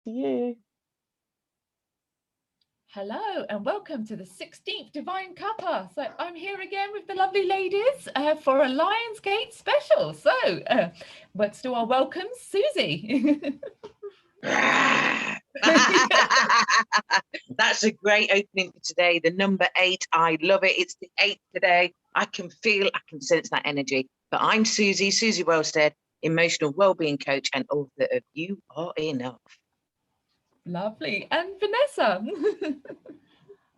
to you. Hello and welcome to the 16th Divine Cuppa. So I'm here again with the lovely ladies for a Lionsgate special. So let's do our welcomes. Suzie. That's a great opening for today. The number 8, I love it. It's the 8th today. I can sense that energy. But I'm Suzie Wellstead, emotional wellbeing coach and author of You Are Enough. Lovely. And Vanessa.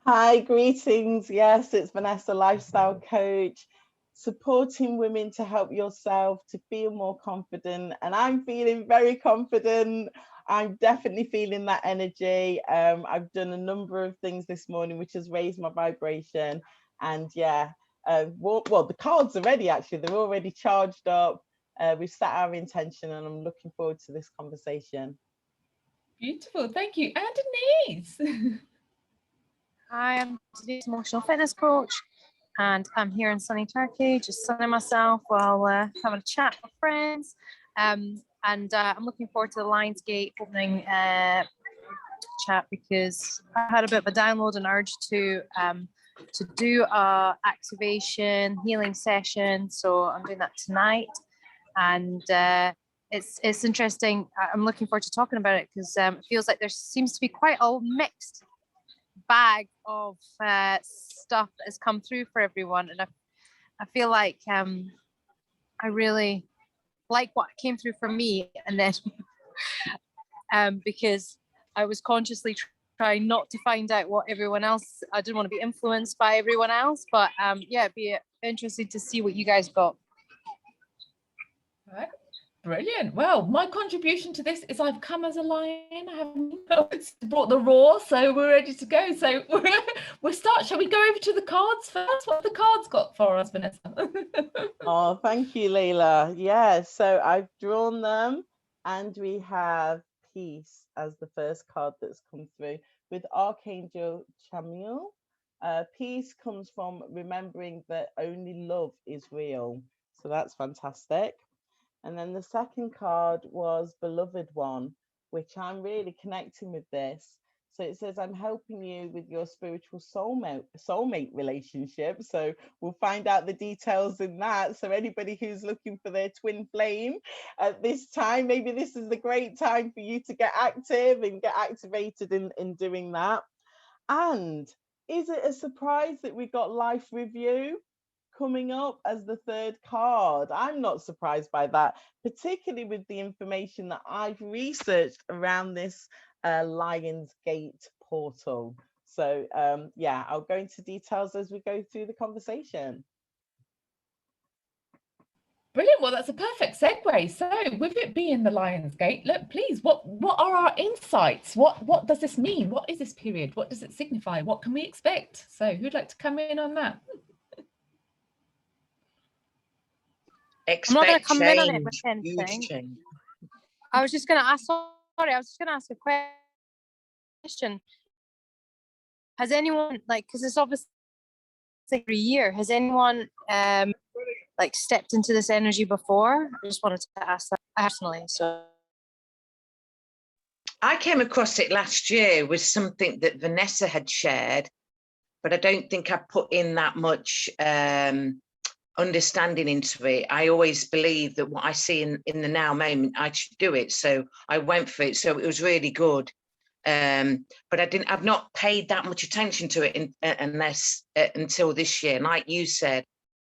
Hi, greetings. Yes, it's Vanessa, lifestyle coach, supporting women to help yourself to feel more confident. And I'm feeling very confident. I'm definitely feeling that energy. I've done a number of things this morning, which has raised my vibration. And yeah, well, the cards are ready, actually. They're already charged up. We've set our intention and I'm looking forward to this conversation. Beautiful. Thank you. And Deniz. Hi, I'm Deniz, emotional fitness coach, and I'm here in sunny Turkey, just sunning myself while having a chat with friends. I'm looking forward to the Lionsgate opening chat because I had a bit of a download and urge to do a activation healing session. So I'm doing that tonight, and it's interesting. I'm looking forward to talking about it because it feels like there seems to be quite a mixed bag of stuff that has come through for everyone, and I feel like I really like what came through for me, and then because I was consciously trying not to find out what everyone else. I didn't want to be influenced by everyone else, but yeah, it'd be interesting to see what you guys got. All right. Brilliant. Well, my contribution to this is I've come as a lion. I haven't brought the roar, so we're ready to go. So we'll start. Shall we go over to the cards first? What have the cards got for us, Vanessa? Oh, thank you, Layla. Yeah, so I've drawn them and we have peace as the first card that's come through with Archangel Chamuel. Peace comes from remembering that only love is real. So that's fantastic. And then the second card was Beloved One, which I'm really connecting with this. So it says, I'm helping you with your spiritual soulmate relationship. So we'll find out the details in that. So anybody who's looking for their twin flame at this time, maybe this is the great time for you to get active and get activated in doing that. And is it a surprise that we got life review coming up as the third card? I'm not surprised by that, particularly with the information that I've researched around this Lionsgate portal. So yeah, I'll go into details as we go through the conversation. Brilliant. Well, that's a perfect segue. So with it being the Lionsgate, look, please, what are our insights? What does this mean? What is this period? What does it signify? What can we expect? So who'd like to come in on that? I'm not going to come in on it with anything. I was just going to ask, sorry, I was just going to ask a question. Has anyone, like, because it's obviously every year, has anyone like stepped into this energy before? I just wanted to ask that personally. So I came across it last year with something that Vanessa had shared, but I don't think I put in that much understanding into it. I always believe that what I see in the now moment, I should do it. So I went for it. So it was really good. But I've not paid that much attention to it unless until this year. And like you said,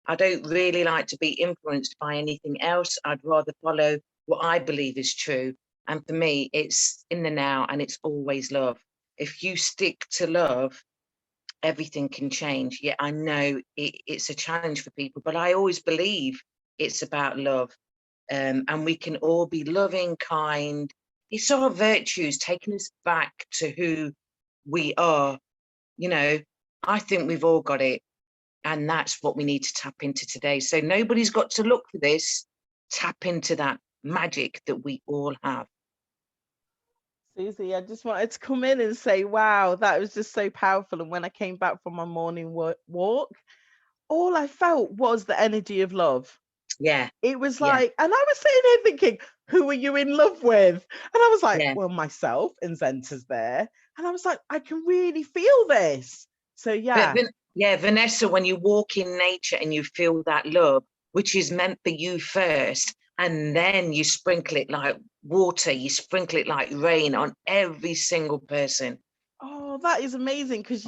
I don't really like to be influenced by anything else. I'd rather follow what I believe is true. And for me, it's in the now and it's always love. If you stick to love, everything can change. Yeah, I know it's a challenge for people, but I always believe it's about love. And we can all be loving, kind. It's our virtues taking us back to who we are. You know, I think we've all got it. And that's what we need to tap into today. So nobody's got to look for this. Tap into that magic that we all have. Suzie, I just wanted to come in and say, wow, that was just so powerful. And when I came back from my morning walk, all I felt was the energy of love. Yeah. It was like, and I was sitting here thinking, who are you in love with? And I was like, Yeah. well, myself, and Zenta's there. And I was like, I can really feel this. So yeah. Yeah, Vanessa, when you walk in nature and you feel that love, which is meant for you first, and then you sprinkle it like water, you sprinkle it like rain on every single person. Oh, that is amazing, because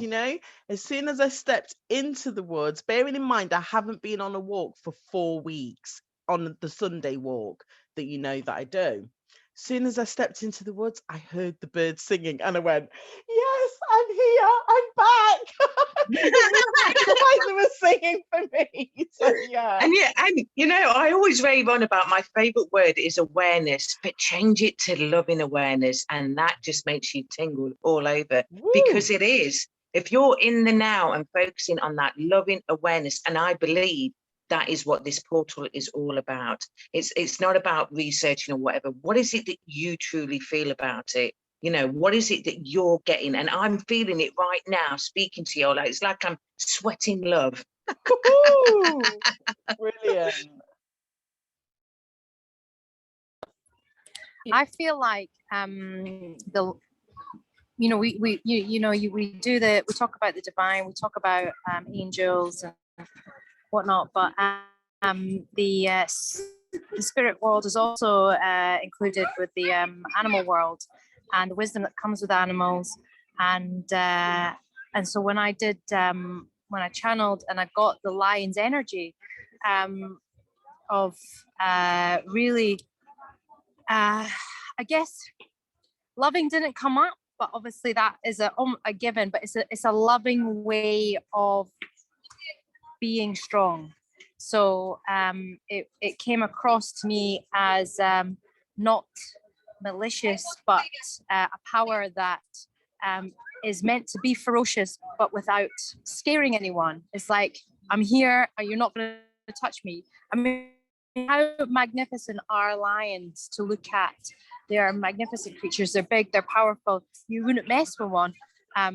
as soon as I stepped into the woods, bearing in mind I haven't been on a walk for 4 weeks, on the Sunday walk that I do. As soon as I stepped into the woods, I heard the birds singing and I went, yes, I'm here, I'm back. It was like they were singing for me. So yeah. And I always rave on about my favorite word is awareness, but change it to loving awareness, and that just makes you tingle all over. Woo. Because it is. If you're in the now and focusing on that loving awareness, and I believe that is what this portal is all about. It's not about researching or whatever. What is it that you truly feel about it? What is it that you're getting? And I'm feeling it right now, speaking to you. It's like I'm sweating love. Brilliant. I feel like we talk about the divine, we talk about angels and whatnot, but the spirit world is also included with the animal world and the wisdom that comes with animals, and so when I did when I channeled and I got the lion's energy of really I guess loving didn't come up, but obviously that is a given, but it's a loving way of being strong. So it came across to me as not malicious, but a power that is meant to be ferocious, but without scaring anyone. It's like, I'm here, you're not going to touch me. I mean, how magnificent are lions to look at? They are magnificent creatures. They're big, they're powerful. You wouldn't mess with one, but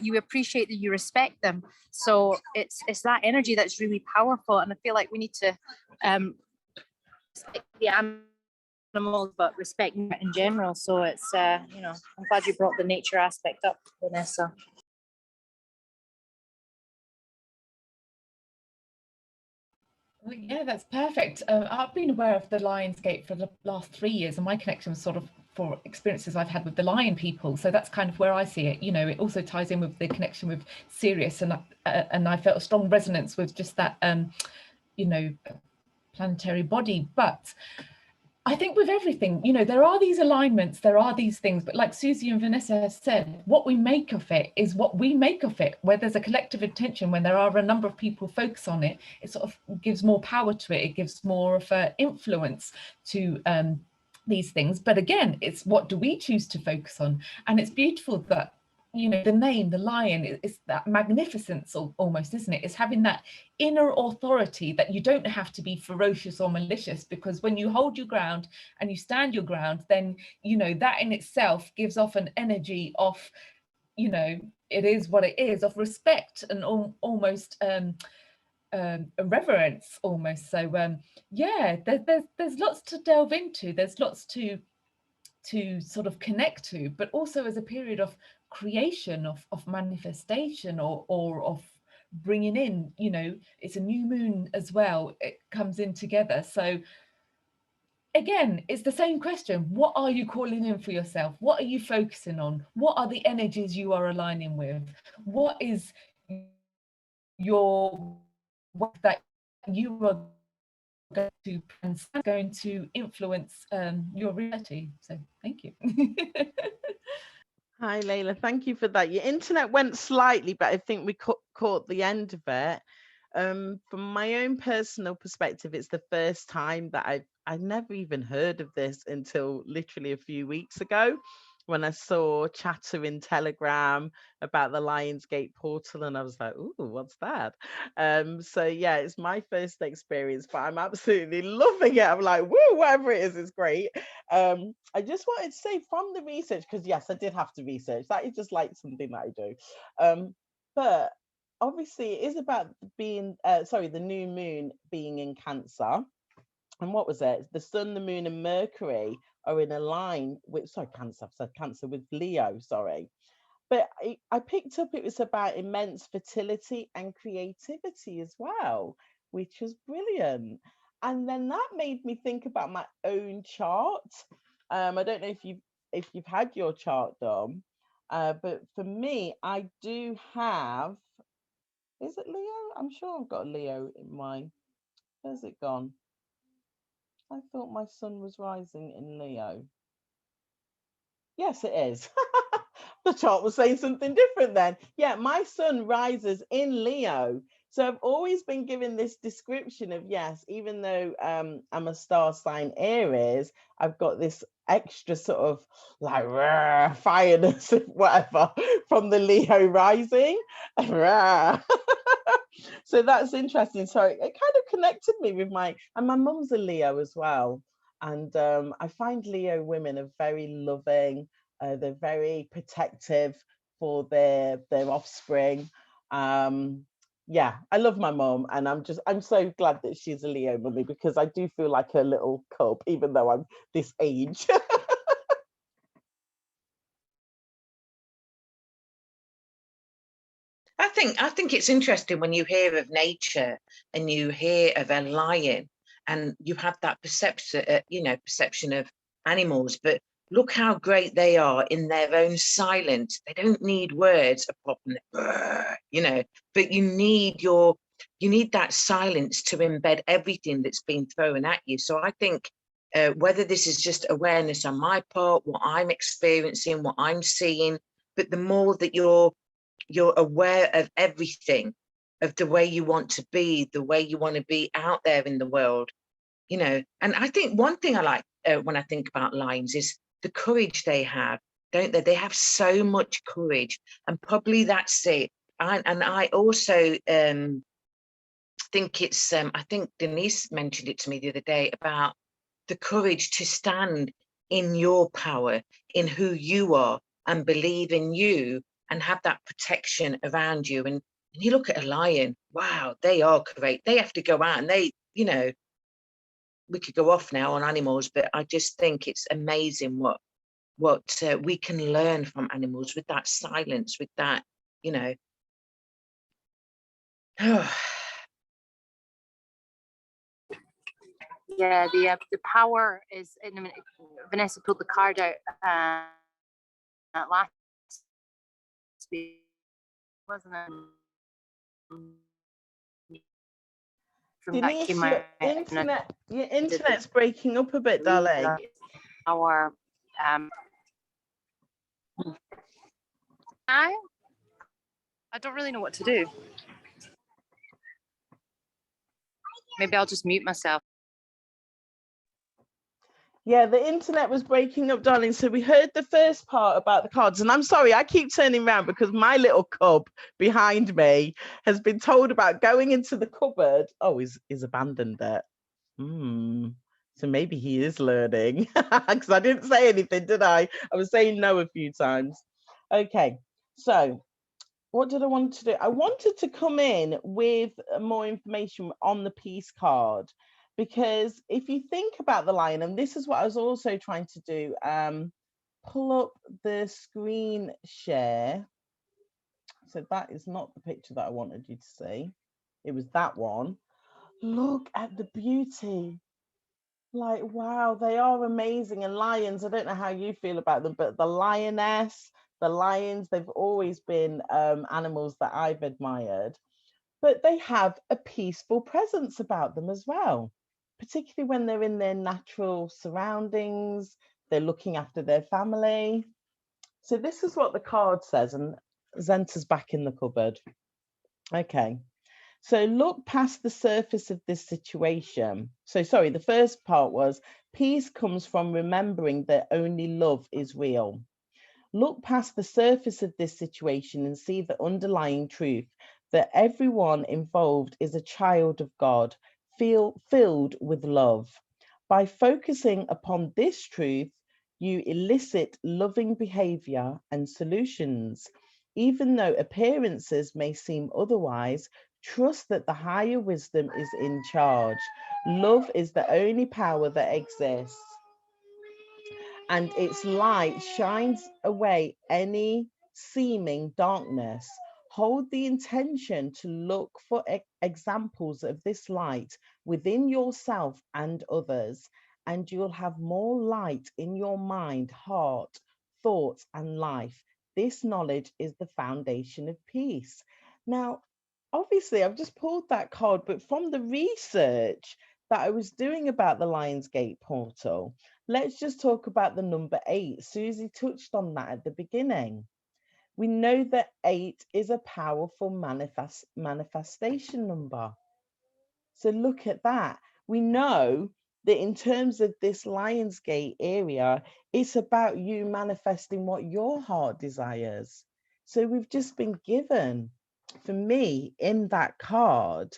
you appreciate that, you respect them. So it's that energy that's really powerful, and I feel like we need to respect the animals, but respect in general. So it's I'm glad you brought the nature aspect up, Vanessa. Yeah, that's perfect. I've been aware of the Lionsgate for the last 3 years, and my connection was sort of for experiences I've had with the lion people. So that's kind of where I see it. It also ties in with the connection with Sirius, and I felt a strong resonance with just that, planetary body. But I think with everything, there are these alignments, there are these things, but like Suzie and Vanessa has said, what we make of it is what we make of it. Where there's a collective attention, when there are a number of people focus on it, it sort of gives more power to it. It gives more of an influence to these things. But again, it's what do we choose to focus on? And it's beautiful that, the name, the lion, is that magnificence almost, isn't it? It's having that inner authority that you don't have to be ferocious or malicious, because when you hold your ground and you stand your ground, then, that in itself gives off an energy of, it is what it is, of respect and almost a reverence almost. So yeah, there's lots to delve into. There's lots to sort of connect to, but also as a period of creation, of manifestation, or of bringing in, it's a new moon as well, it comes in together. So again, it's the same question. What are you calling in for yourself? What are you focusing on? What are the energies you are aligning with? What is your work that you are going to influence your reality? So thank you. Hi, Layla. Thank you for that. Your internet went slightly, but I think we caught the end of it. From my own personal perspective, it's the first time that I've never even heard of this until literally a few weeks ago, when I saw chatter in Telegram about the Lionsgate portal, and I was like, "Ooh, what's that?" So yeah, it's my first experience, but I'm absolutely loving it. I'm like, "Woo, whatever it is, it's great." I just wanted to say, from the research, because yes, I did have to research. That is just like something that I do. But obviously, it is about being the new moon being in Cancer. and what was it? The sun, the moon, and Mercury are in a line with, sorry, Cancer, I've said Cancer, with Leo, sorry. But I picked up it was about immense fertility and creativity as well, which was brilliant. And then that made me think about my own chart. I don't know if you've had your chart done, but for me, I do have. Is it Leo? I'm sure I've got Leo in mine. Where's it gone? I thought my sun was rising in Leo. Yes, it is. The chart was saying something different then. Yeah, my sun rises in Leo. So I've always been given this description of, yes, even though I'm a star sign Aries, I've got this extra sort of like fireness, whatever, from the Leo rising. So that's interesting. So it kind of connected me with and my mum's a Leo as well. And I find Leo women are very loving. They're very protective for their offspring. Yeah, I love my mum, and I'm so glad that she's a Leo mummy, because I do feel like a little cub, even though I'm this age. I think it's interesting when you hear of nature and you hear of a lion, and you have that perception of animals, but look how great they are in their own silence. They don't need words apart from but you need that silence to embed everything that's been thrown at you. So I think whether this is just awareness on my part, what I'm experiencing, what I'm seeing, but the more that you're aware of everything, of the way you want to be, the way you want to be out there in the world, and I think one thing I like when I think about lions is the courage they have, don't they? They have so much courage, and probably that's it. And I also think it's, I think Deniz mentioned it to me the other day about the courage to stand in your power, in who you are, and believe in you, and have that protection around you. And you look at a lion, wow, they are great. They have to go out, and they, we could go off now on animals, but I just think it's amazing what we can learn from animals, with that silence, with that, Yeah, the power is. I mean, Vanessa pulled the card out last week, wasn't it? From that Denise, came your out, internet's breaking up a bit, darling. Our I don't really know what to do. Maybe I'll just mute myself. Yeah, the internet was breaking up, darling. So we heard the first part about the cards. And I'm sorry, I keep turning around because my little cub behind me has been told about going into the cupboard. Oh, he's abandoned it. So maybe he is learning, because I didn't say anything, did I? I was saying no a few times. Okay, so what did I want to do? I wanted to come in with more information on the peace card, because if you think about the lion, and this is what I was also trying to do, pull up the screen share. So that is not the picture that I wanted you to see. It was that one. Look at the beauty. Like, wow, they are amazing. And lions, I don't know how you feel about them, but the lioness, the lions, they've always been animals that I've admired. But they have a peaceful presence about them as well, particularly when they're in their natural surroundings, they're looking after their family. So this is what the card says, and Zenta's back in the cupboard. Okay. So look past the surface of this situation. So sorry, the first part was peace comes from remembering that only love is real. Look past the surface of this situation and see the underlying truth that everyone involved is a child of God, filled with love. By focusing upon this truth, you elicit loving behavior and solutions. Even though appearances may seem otherwise, Trust that the higher wisdom is in charge. Love is the only power that exists, and its light shines away any seeming darkness. Hold the intention to look for examples of this light within yourself and others, and you'll have more light in your mind, heart, thoughts, and life. This knowledge is the foundation of peace. Now, obviously, I've just pulled that card, but from the research that I was doing about the Lionsgate portal, let's just talk about the number 8. Susie touched on that at the beginning. We know that 8 is a powerful manifestation number. So look at that. We know that in terms of this Lionsgate area, it's about you manifesting what your heart desires. So we've just been given, for me, in that card,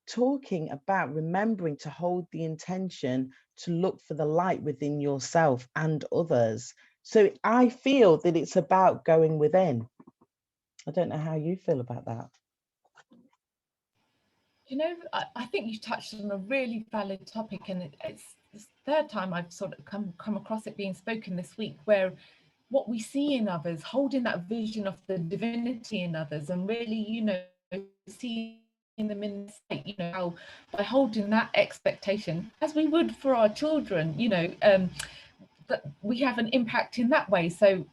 talking about remembering to hold the intention to look for the light within yourself and others. So I feel that it's about going within. I don't know how you feel about that. You know, I think you touched on a really valid topic, and it's the third time I've sort of come across it being spoken this week, where what we see in others, holding that vision of the divinity in others, and really, you know, seeing them in the state, you know, how by holding that expectation, as we would for our children, you know, that we have an impact in that way. So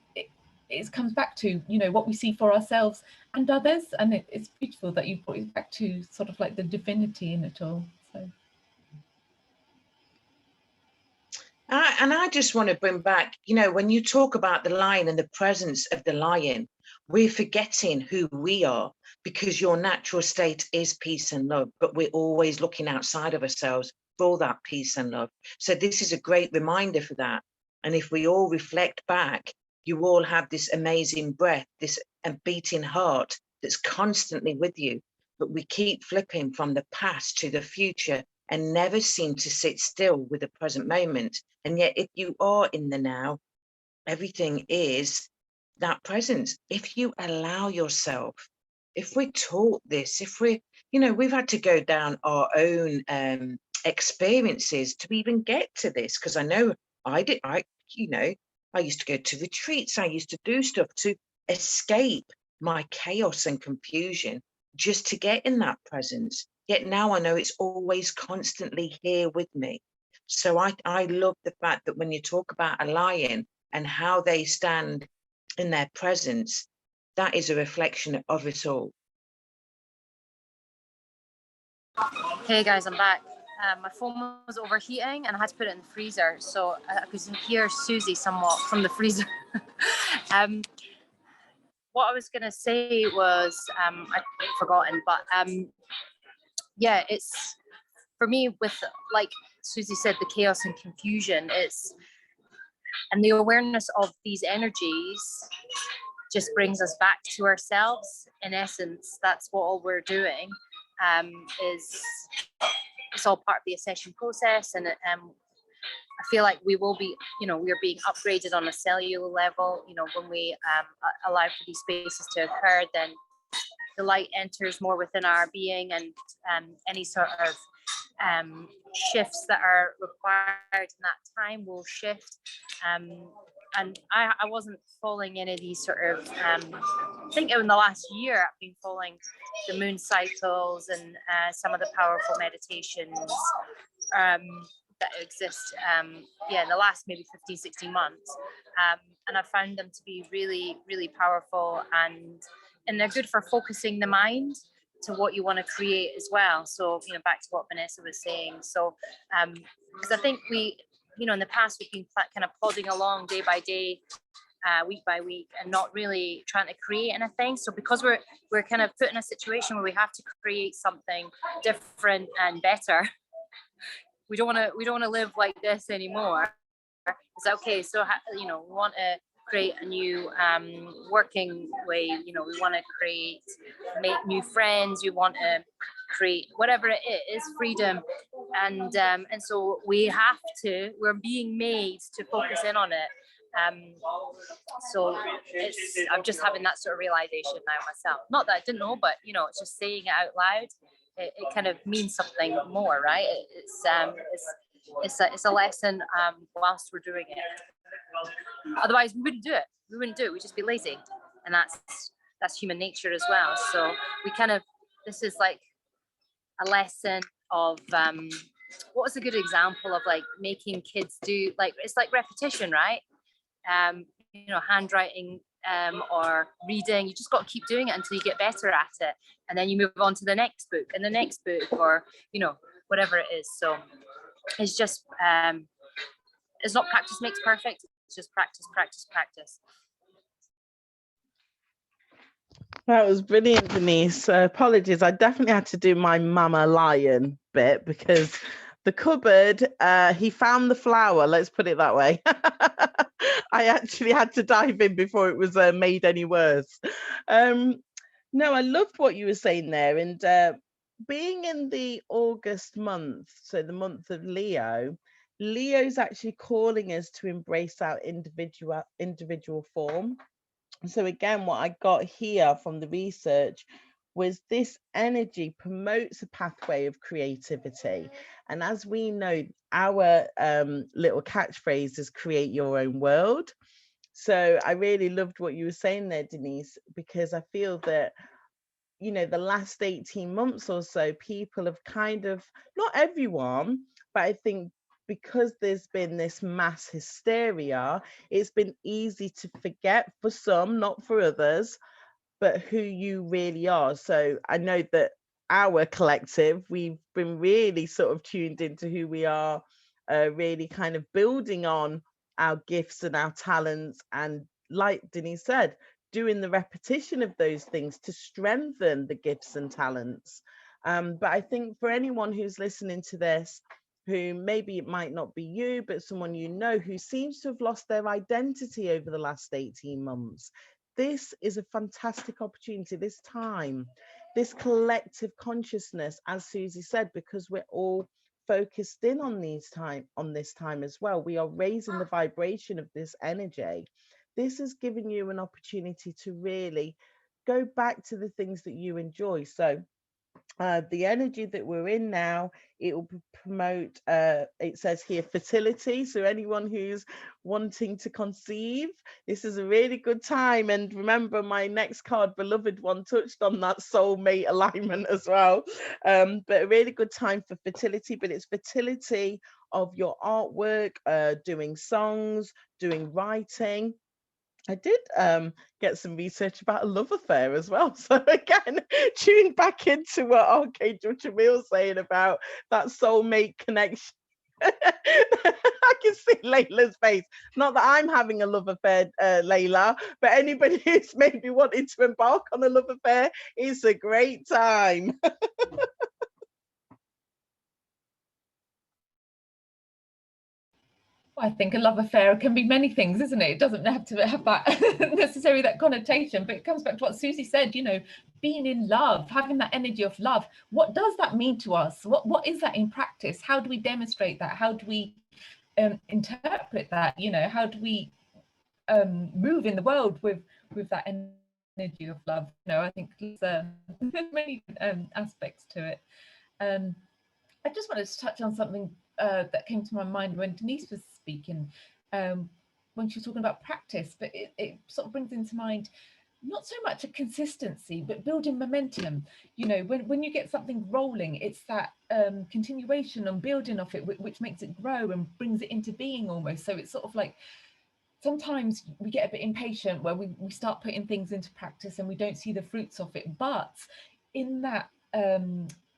it comes back to, you know, what we see for ourselves and others, and it's beautiful that you brought it back to sort of like the divinity in it all. So and I just want to bring back, you know, when you talk about the lion and the presence of the lion, we're forgetting who we are, because your natural state is peace and love, but we're always looking outside of ourselves for that peace and love. So this is a great reminder for that. And if we all reflect back, you all have this amazing breath, this beating heart that's constantly with you, but we keep flipping from the past to the future and never seem to sit still with the present moment. And yet, if you are in the now, everything is that presence. If you allow yourself, if we're taught this, if we're, you know, we've had to go down our own experiences to even get to this, because I know you know, I used to go to retreats, I used to do stuff to escape my chaos and confusion, just to get in that presence. Yet now I know it's always constantly here with me. So I love the fact that when you talk about a lion and how they stand in their presence, that is a reflection of it all. Hey guys, I'm back. My phone was overheating and I had to put it in the freezer, so I could hear Susie somewhat from the freezer. What I was gonna say was, I've forgotten, but yeah, it's for me, with, like Susie said, the chaos and confusion, and the awareness of these energies just brings us back to ourselves. In essence, that's what all we're doing. It's all part of the ascension process, and I feel like we will be, you know, we are being upgraded on a cellular level. You know, when we allow for these spaces to occur, then the light enters more within our being, and any sort of shifts that are required in that time will shift. And I wasn't following any of these sort of, I think in the last year I've been following the moon cycles and some of the powerful meditations that exist, in the last maybe 15, 16 months. And I found them to be really, really powerful, and they're good for focusing the mind to what you want to create as well. So, you know, back to what Vanessa was saying. So, because I think we, you know, in the past we've been kind of plodding along day by day, week by week, and not really trying to create anything. So because we're kind of put in a situation where we have to create something different and better, we don't want to live like this anymore. It's okay. So, you know, we want to create a new working way. You know, we want to make new friends. We want to create whatever it is, freedom, and so we're being made to focus in on it. So I'm just having that sort of realization now myself. Not that I didn't know, but you know, it's just saying it out loud. It kind of means something more, right? It's a lesson whilst we're doing it. Otherwise, we wouldn't do it. We'd just be lazy, and that's human nature as well. So we kind of, this is like a lesson of what was a good example of like making kids do, like, it's like repetition, right? You know, handwriting or reading, you just got to keep doing it until you get better at it, and then you move on to the next book and the next book, or you know, whatever it is. So it's just it's not practice makes perfect, it's just practice. That was brilliant, Denise. Apologies, I definitely had to do my mama lion bit because the cupboard, he found the flower, let's put it that way. I actually had to dive in before it was made any worse. No, I loved what you were saying there. And being in the August month, so the month of Leo's actually calling us to embrace our individual form. So again, what I got here from the research was this energy promotes a pathway of creativity. And as we know, our little catchphrase is create your own world. So I really loved what you were saying there, Denise, because I feel that, you know, the last 18 months or so, people have kind of, not everyone, but I think because there's been this mass hysteria, it's been easy to forget for some, not for others, but who you really are. So I know that our collective, we've been really sort of tuned into who we are, really kind of building on our gifts and our talents. And like Denise said, doing the repetition of those things to strengthen the gifts and talents. But I think for anyone who's listening to this, who maybe it might not be you, but someone you know who seems to have lost their identity over the last 18 months, this is a fantastic opportunity, this time, this collective consciousness, as Suzie said, because we're all focused in on this time as well. We are raising the vibration of this energy. This is giving you an opportunity to really go back to the things that you enjoy. So the energy that we're in now, it will promote, it says here, fertility. So anyone who's wanting to conceive, this is a really good time. And remember, my next card, Beloved One, touched on that soulmate alignment as well. But a really good time for fertility, but it's fertility of your artwork, doing songs, doing writing. I did get some research about a love affair as well. So again, tune back into what Archangel Jamil's saying about that soulmate connection. I can see Layla's face. Not that I'm having a love affair, Layla, but anybody who's maybe wanting to embark on a love affair, it's a great time. I think a love affair can be many things, isn't it? It doesn't have to have that necessarily that connotation, but it comes back to what Suzie said, you know, being in love, having that energy of love. What does that mean to us? What is that in practice? How do we demonstrate that? How do we interpret that? You know, how do we move in the world with that energy of love? You know, I think there's many aspects to it. I just wanted to touch on something that came to my mind when Denise was speaking, when she was talking about practice, but it sort of brings into mind not so much a consistency, but building momentum. You know, when you get something rolling, it's that continuation and building of it, which makes it grow and brings it into being almost. So it's sort of like, sometimes we get a bit impatient where we start putting things into practice and we don't see the fruits of it, but in that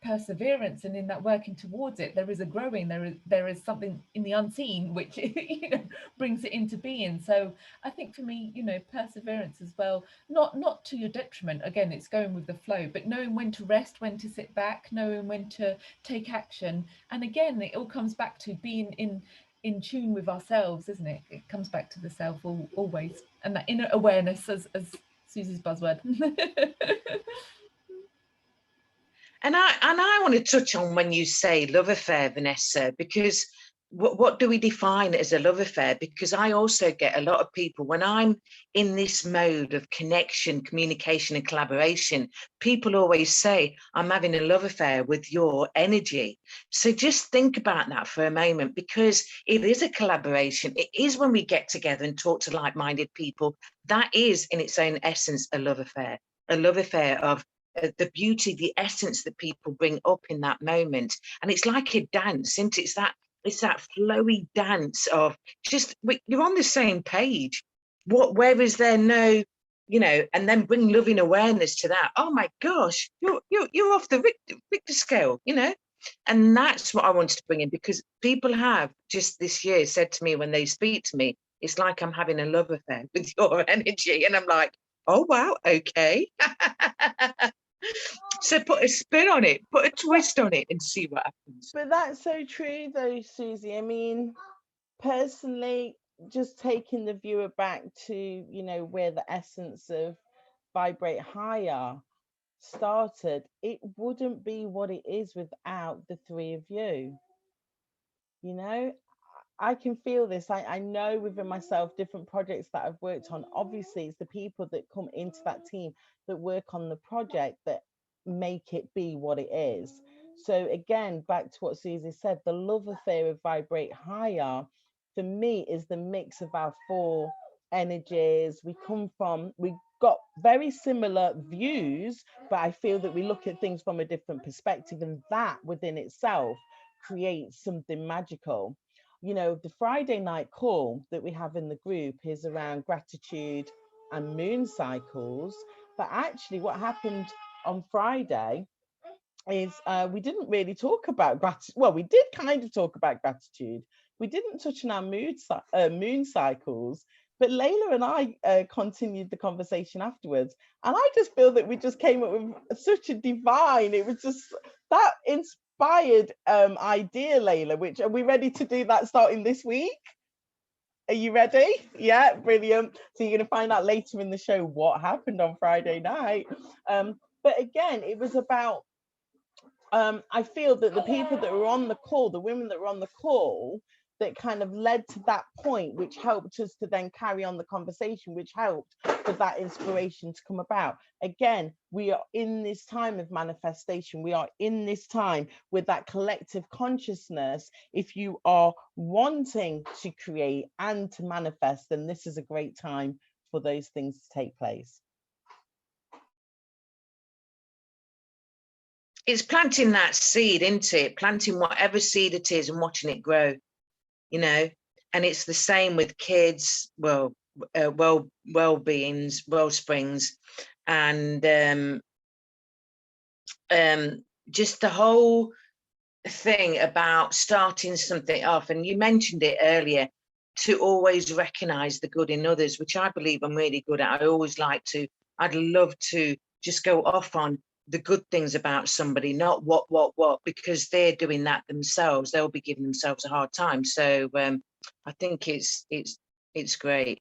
perseverance and in that working towards it, there is a growing, there is something in the unseen which, you know, brings it into being. So I think for me, you know, perseverance as well, not to your detriment, again, it's going with the flow, but knowing when to rest, when to sit back, knowing when to take action. And again, it all comes back to being in tune with ourselves, isn't it? It comes back to the self always, and that inner awareness, as Susie's buzzword. And I want to touch on when you say love affair, Vanessa, because what do we define as a love affair? Because I also get a lot of people, when I'm in this mode of connection, communication and collaboration, people always say, I'm having a love affair with your energy. So just think about that for a moment, because it is a collaboration. It is when we get together and talk to like-minded people. That is in its own essence a love affair of the beauty, the essence that people bring up in that moment. And it's like a dance, isn't it? It's that flowy dance of just, you're on the same page. Where is there no, and then bring loving awareness to that. Oh my gosh, you're off the Richter scale, and that's what I wanted to bring in, because people have just this year said to me when they speak to me, it's like I'm having a love affair with your energy, and I'm like, oh wow, okay. So put a spin on it, put a twist on it, and see what happens. But that's so true though, Susie. I mean, personally, just taking the viewer back to, where the essence of Vibrate Higher started, it wouldn't be what it is without the three of you. I can feel this. I know within myself different projects that I've worked on. Obviously, it's the people that come into that team that work on the project that make it be what it is. So again, back to what Susie said, the love affair of Vibrate Higher for me is the mix of our four energies. We got very similar views, but I feel that we look at things from a different perspective, and that within itself creates something magical. The Friday night call that we have in the group is around gratitude and moon cycles. But actually, what happened on Friday is we didn't really talk about gratitude. Well, we did kind of talk about gratitude. We didn't touch on our moon cycles, but Layla and I continued the conversation afterwards. And I just feel that we just came up with such a divine, it was just that inspired idea, Layla, which, are we ready to do that starting this week? Are you ready? Yeah, brilliant. So you're going to find out later in the show what happened on Friday night. But again, it was about, I feel that the people that were on the call, the women that were on the call, that kind of led to that point, which helped us to then carry on the conversation, which helped for that inspiration to come about. Again, we are in this time of manifestation. We are in this time with that collective consciousness. If you are wanting to create and to manifest, then this is a great time for those things to take place. It's planting that seed, isn't it? Planting whatever seed it is and watching it grow, and it's the same with kids, well-beings, well-springs, and just the whole thing about starting something off. And you mentioned it earlier, to always recognize the good in others, which I believe I'm really good at. I'd love to just go off on the good things about somebody, not what, because they're doing that themselves. They'll be giving themselves a hard time. So I think it's great.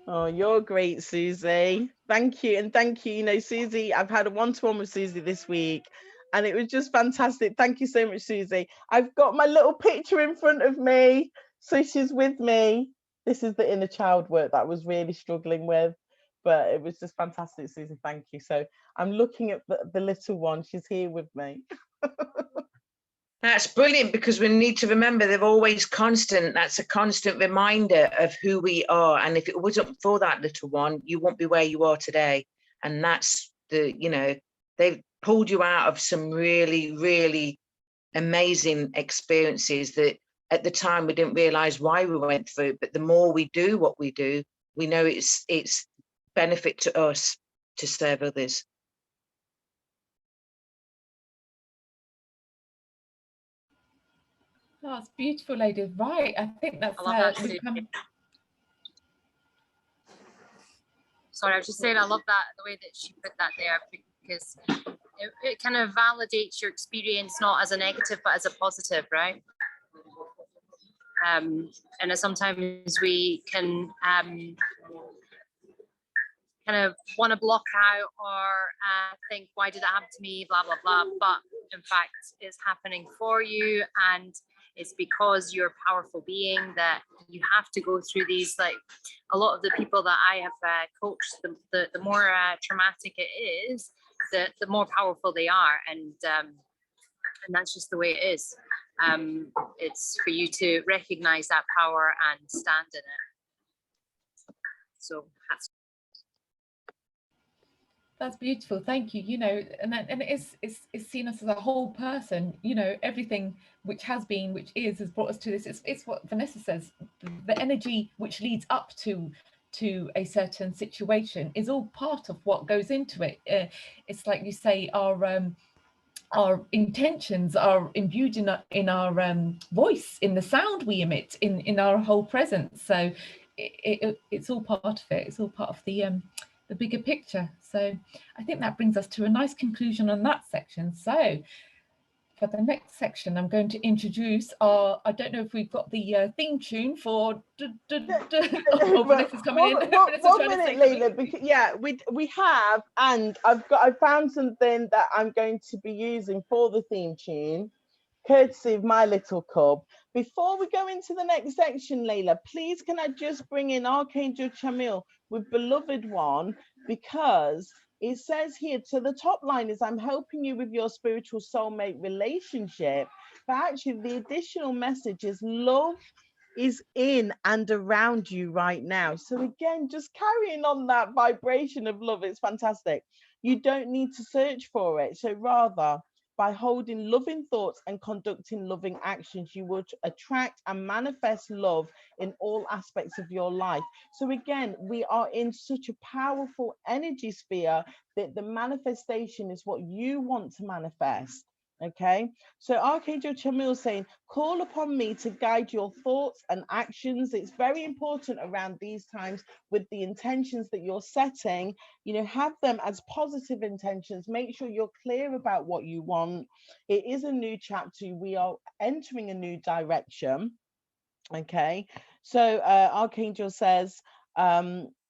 Oh, you're great, Susie. Thank you. And thank you. Susie, I've had a one-to-one with Susie this week, and it was just fantastic. Thank you so much, Susie. I've got my little picture in front of me. So she's with me. This is the inner child work that I was really struggling with, but it was just fantastic, Susie. Thank you. So I'm looking at the little one. She's here with me. That's brilliant, because we need to remember they're always constant. That's a constant reminder of who we are. And if it wasn't for that little one, you won't be where you are today. And that's they've pulled you out of some really, really amazing experiences that at the time we didn't realize why we went through. But the more we do what we do, we know it's benefit to us to serve others. Oh, it's beautiful, ladies. Right, I think that's Sorry, I was just saying, I love that, the way that she put that there, because it kind of validates your experience, not as a negative, but as a positive, right? And sometimes we can kind of want to block out or think, why did that happen to me, blah, blah, blah. But in fact, it's happening for you, and it's because you're a powerful being that you have to go through these. Like a lot of the people that I have coached, the more traumatic it is, the more powerful they are, and that's just the way it is. It's for you to recognize that power and stand in it. So That's beautiful. Thank you. You know, and it's seen us as a whole person. You know, everything which has been, which is, has brought us to this. It's what Vanessa says. The energy which leads up to a certain situation is all part of what goes into it. It's like you say, our intentions are imbued in our voice, in the sound we emit, in our whole presence. So it's all part of it. It's all part of the bigger picture. So I think that brings us to a nice conclusion on that section. So for the next section, I'm going to introduce our, I don't know if we've got the theme tune for, oh, Vanessa's coming in. One minute, Layla, because yeah, we have, and I found something that I'm going to be using for the theme tune, courtesy of my little cub. Before we go into the next section, Layla, please can I just bring in Archangel Chamil with Beloved One, because it says here, so the top line is, I'm helping you with your spiritual soulmate relationship, but actually the additional message is love is in and around you right now. So again, just carrying on that vibration of love, it's fantastic. You don't need to search for it. So rather, by holding loving thoughts and conducting loving actions, you will attract and manifest love in all aspects of your life. So again, we are in such a powerful energy sphere that the manifestation is what you want to manifest. Okay, so Archangel Chamil saying, call upon me to guide your thoughts and actions. It's very important around these times with the intentions that you're setting, you know, have them as positive intentions. Make sure you're clear about what you want. It is a new chapter. We are entering a new direction. Okay, so Archangel says,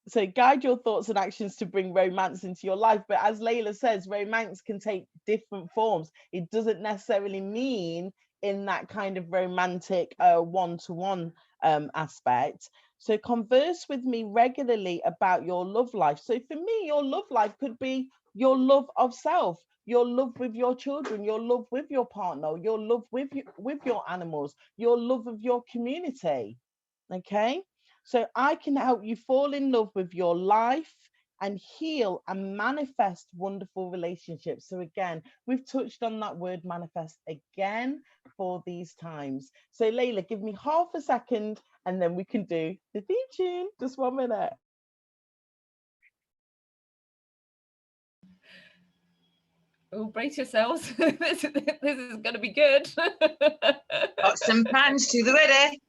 so guide your thoughts and actions to bring romance into your life. But as Layla says, romance can take different forms. It doesn't necessarily mean in that kind of romantic one-to-one aspect. So converse with me regularly about your love life. So for me, your love life could be your love of self, your love with your children, your love with your partner, your love with your animals, your love of your community. Okay, so I can help you fall in love with your life and heal and manifest wonderful relationships. So again, we've touched on that word manifest again for these times. So Layla, give me half a second and then we can do the theme tune. Just 1 minute. Oh, brace yourselves. This is going to be good. Got some fans to the ready.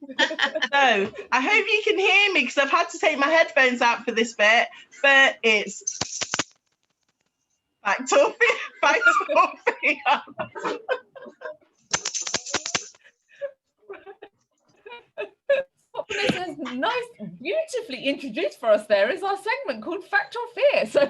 So I hope you can hear me because I've had to take my headphones out for this bit, but it's back to Sophia. This is nice, beautifully introduced for us. There is our segment called Fact or Fear. So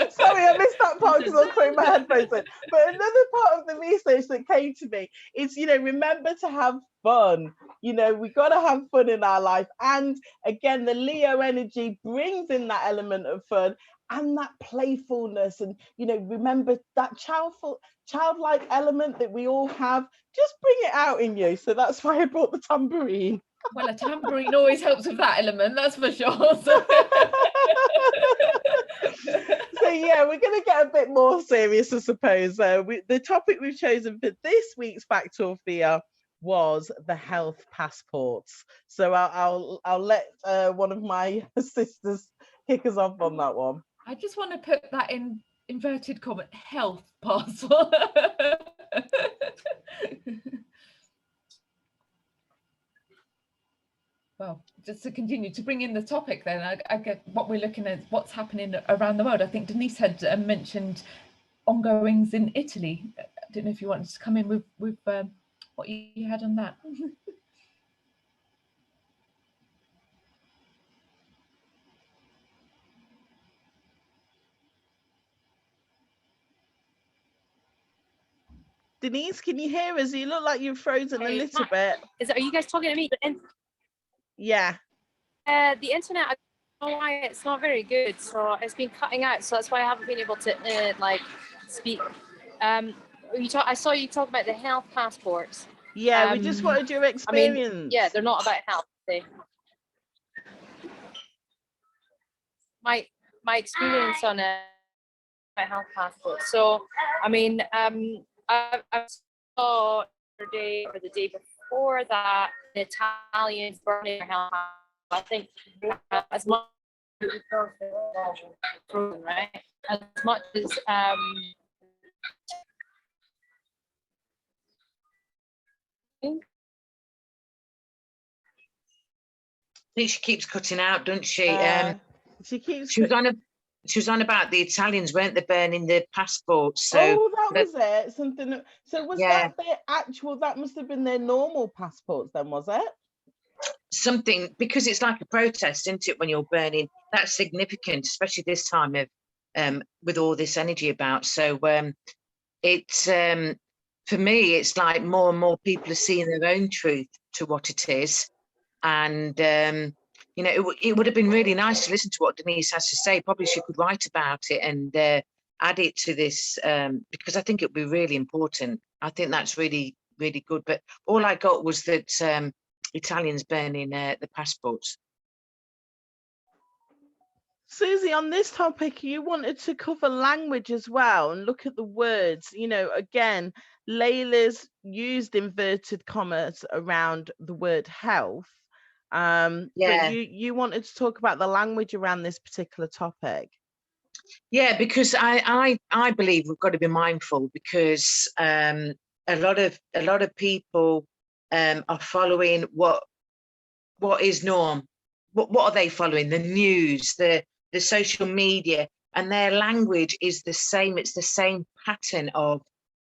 sorry, I missed that part because I was putting my headphones in. But another part of the research that came to me is, you know, remember to have fun. You know, we got to have fun in our life. And again, the Leo energy brings in that element of fun and that playfulness. And, you know, remember that childlike element that we all have. Just bring it out in you. So that's why I brought the tambourine. Well, a tambourine always helps with that element, that's for sure. So yeah, we're going to get a bit more serious, I suppose. The topic we've chosen for this week's Fact or Fear was the health passports. So I'll let one of my sisters kick us off on that one. I just want to put that in inverted commas, health passport. Well, just to continue to bring in the topic then, I get what we're looking at, what's happening around the world. I think Deniz had mentioned ongoings in Italy. I don't know if you wanted to come in with what you had on that. Deniz, can you hear us? You look like you've frozen a little bit. Are you guys talking to me? Yeah. The internet, I don't know why it's not very good, so it's been cutting out. So that's why I haven't been able to like speak. I saw you talk about the health passports. Yeah, we just wanted your experience. I mean, yeah, they're not about health. My experience on a health passport. So, I mean, I saw yesterday or the day before that the Italians burning their health passport. I think as much right, as much as I think she keeps cutting out, doesn't she? She keeps. She was on about the Italians, weren't they, burning the passports? So oh, that was it. Something. So was yeah, that their actual? That must have been their normal passports, then, was it? something, because it's like a protest, isn't it? When you're burning, that's significant, especially this time of with all this energy about. So it's for me, it's like more and more people are seeing their own truth to what it is, and you know, it would have been really nice to listen to what Deniz has to say. Probably she could write about it and add it to this, because I think it would be really important. I think that's really, really good. But all I got was that Italians burning the passports. Suzie, on this topic, you wanted to cover language as well and look at the words. You know, again, Layla's used inverted commas around the word health. But you wanted to talk about the language around this particular topic. Yeah, because I believe we've got to be mindful, because a lot of people are following what is norm. What are they following? The news, the social media, and their language is the same. It's the same pattern of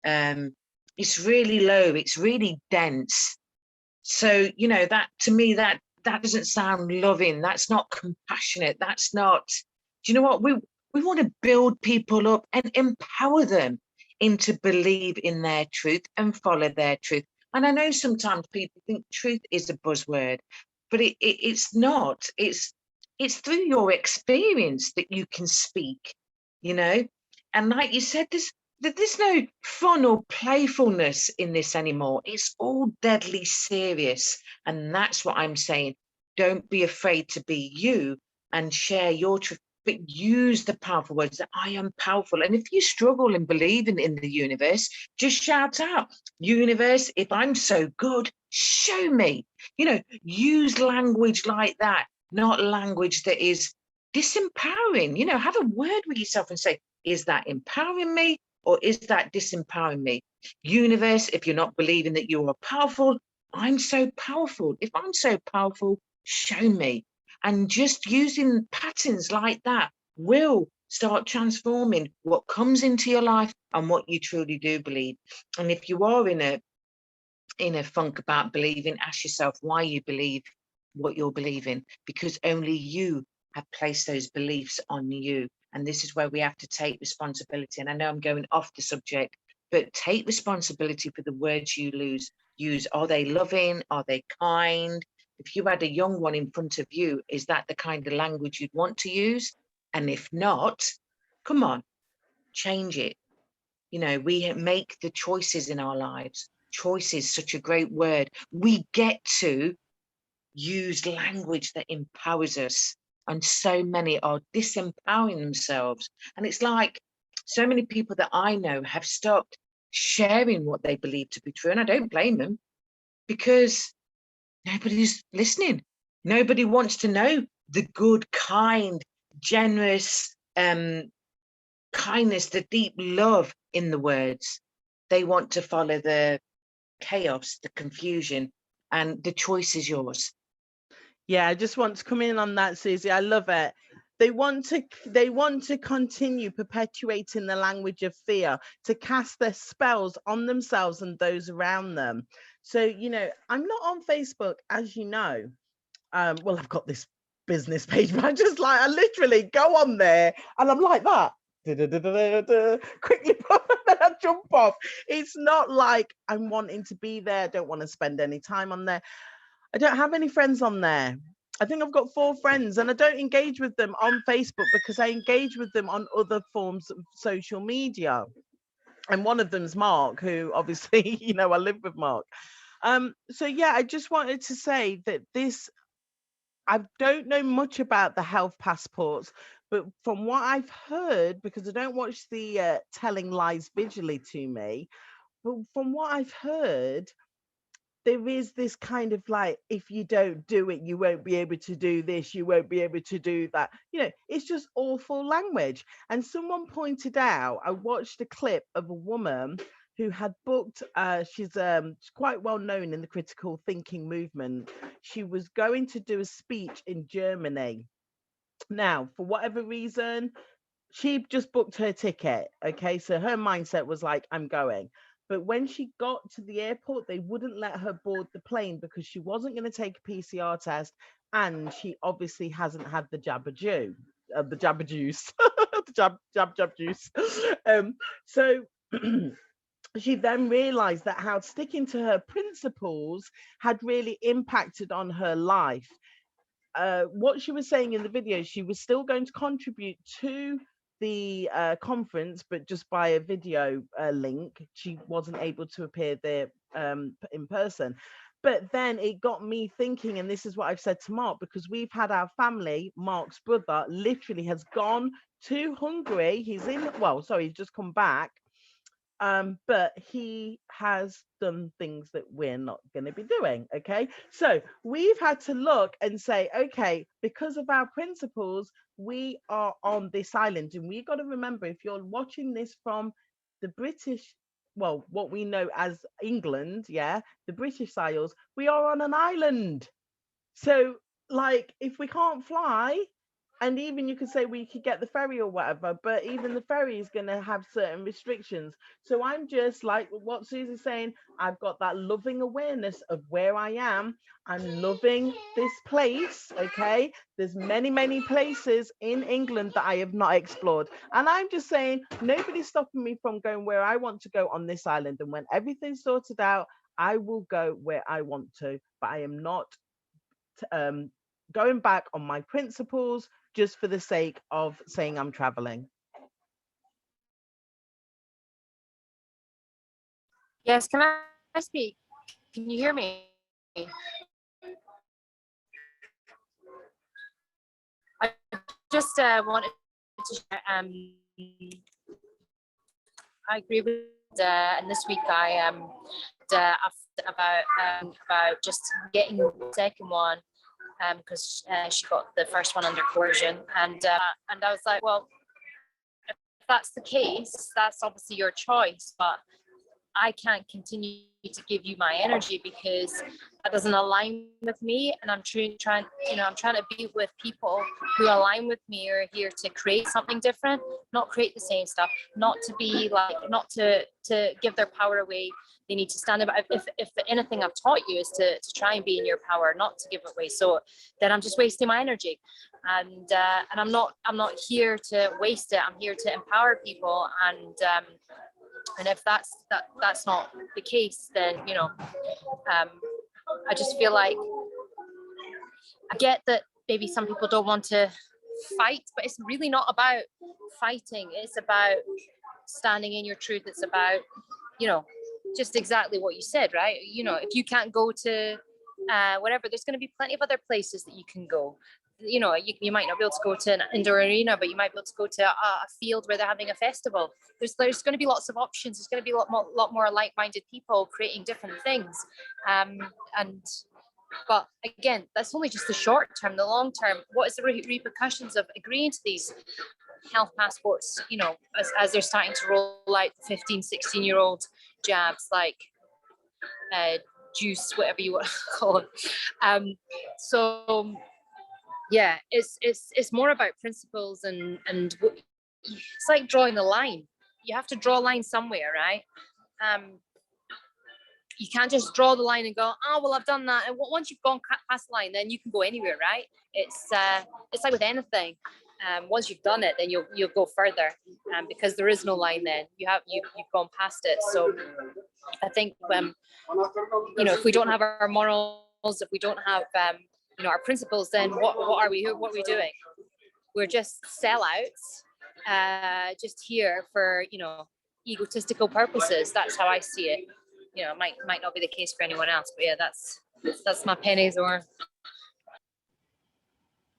it's really low, it's really dense. So, you know, that to me, that doesn't sound loving. That's not compassionate. That's not, do you know what? We want to build people up and empower them into believe in their truth and follow their truth. And I know sometimes people think truth is a buzzword, but it's not. It's through your experience that you can speak, you know. And like you said, there's no fun or playfulness in this anymore. It's all deadly serious. And that's what I'm saying. Don't be afraid to be you and share your truth, but use the powerful words that I am powerful. And if you struggle in believing in the universe, just shout out, universe, if I'm so good, show me. You know, use language like that, not language that is disempowering. You know, have a word with yourself and say, is that empowering me? Or is that disempowering me? Universe, if you're not believing that you are powerful, I'm so powerful. If I'm so powerful, show me. And just using patterns like that will start transforming what comes into your life and what you truly do believe. And if you are in a funk about believing, ask yourself why you believe what you're believing, because only you have placed those beliefs on you. And this is where we have to take responsibility. And I know I'm going off the subject, but take responsibility for the words you use. Are they loving? Are they kind? If you had a young one in front of you, is that the kind of language you'd want to use? And if not, come on, change it. You know, we make the choices in our lives. Choice is such a great word. We get to use language that empowers us. And so many are disempowering themselves. And it's like so many people that I know have stopped sharing what they believe to be true. And I don't blame them, because nobody's listening. Nobody wants to know the good, kind, generous kindness, the deep love in the words. They want to follow the chaos, the confusion, and the choice is yours. Yeah, I just want to come in on that, Suzie. I love it. They want to continue perpetuating the language of fear, to cast their spells on themselves and those around them. So, you know, I'm not on Facebook, as you know. Well, I've got this business page, but I literally go on there and I'm like that. quickly then I jump off. It's not like I'm wanting to be there. I don't want to spend any time on there. I don't have any friends on there. I think I've got 4 friends, and I don't engage with them on Facebook because I engage with them on other forms of social media. And one of them's Mark, who obviously, you know, I live with Mark. So yeah, I just wanted to say that this, I don't know much about the health passports, but from what I've heard, because I don't watch the telling lies visually to me, but from what I've heard, there is this kind of like, if you don't do it, you won't be able to do this, you won't be able to do that. You know, it's just awful language. And someone pointed out, I watched a clip of a woman who had booked, she's quite well known in the critical thinking movement. She was going to do a speech in Germany. Now, for whatever reason, she just booked her ticket. Okay, so her mindset was like, I'm going. But when she got to the airport, they wouldn't let her board the plane because she wasn't going to take a PCR test, and she obviously hasn't had the jabba juice, the jab juice. So she then realized that how sticking to her principles had really impacted on her life. What she was saying in the video, she was still going to contribute to the conference, but just by a video link. She wasn't able to appear there in person. But then it got me thinking, and this is what I've said to Mark, because we've had our family, Mark's brother, literally has gone to Hungary. He's just come back. But he has done things that we're not going to be doing. Okay, so we've had to look and say, okay, because of our principles, we are on this island, and we got to remember, if you're watching this from the British, well, what we know as England, yeah, the British Isles, we are on an island. So, like, if we can't fly, and even you could say we could get the ferry or whatever, but even the ferry is going to have certain restrictions. So I'm just like what Susie's saying, I've got that loving awareness of where I am. I'm loving this place. Okay, there's many places in England that I have not explored, and I'm just saying nobody's stopping me from going where I want to go on this island. And when everything's sorted out, I will go where I want to, but I am not going back on my principles just for the sake of saying I'm traveling. Yes, can I speak? Can you hear me? I just wanted to share, I agree with, and this week I about just getting the second one, because she got the first one under coercion, and I was like, well, if that's the case, that's obviously your choice, but I can't continue to give you my energy because that doesn't align with me. And I'm trying to be with people who align with me, or are here to create something different, not create the same stuff, not to be like, not to give their power away. They need to stand up. If anything I've taught you is to try and be in your power, not to give it away. So then I'm just wasting my energy. And I'm not here to waste it. I'm here to empower people. And if that's not the case, then I just feel like, I get that maybe some people don't want to fight, but it's really not about fighting. It's about standing in your truth. It's about just exactly what you said, right? If you can't go to whatever, there's going to be plenty of other places that you can go. You might not be able to go to an indoor arena, but you might be able to go to a field where they're having a festival. There's going to be lots of options. There's going to be a lot more like-minded people creating different things. But again, that's only just the short term. The long term, what is the repercussions of agreeing to these health passports, as they're starting to roll out 15, 16-year-old jabs, like juice, whatever you want to call it. So yeah, it's more about principles, and it's like drawing a line. You have to draw a line somewhere, right? You can't just draw the line and go, oh, well, I've done that. And once you've gone past the line, then you can go anywhere, right? It's like with anything. once you've done it, then you'll go further, because there is no line. Then you've gone past it. So I think if we don't have our morals, if we don't have our principles, then what are we? What are we doing? We're just sellouts, just here for egotistical purposes. That's how I see it. It might not be the case for anyone else, but yeah, that's my pennies worth.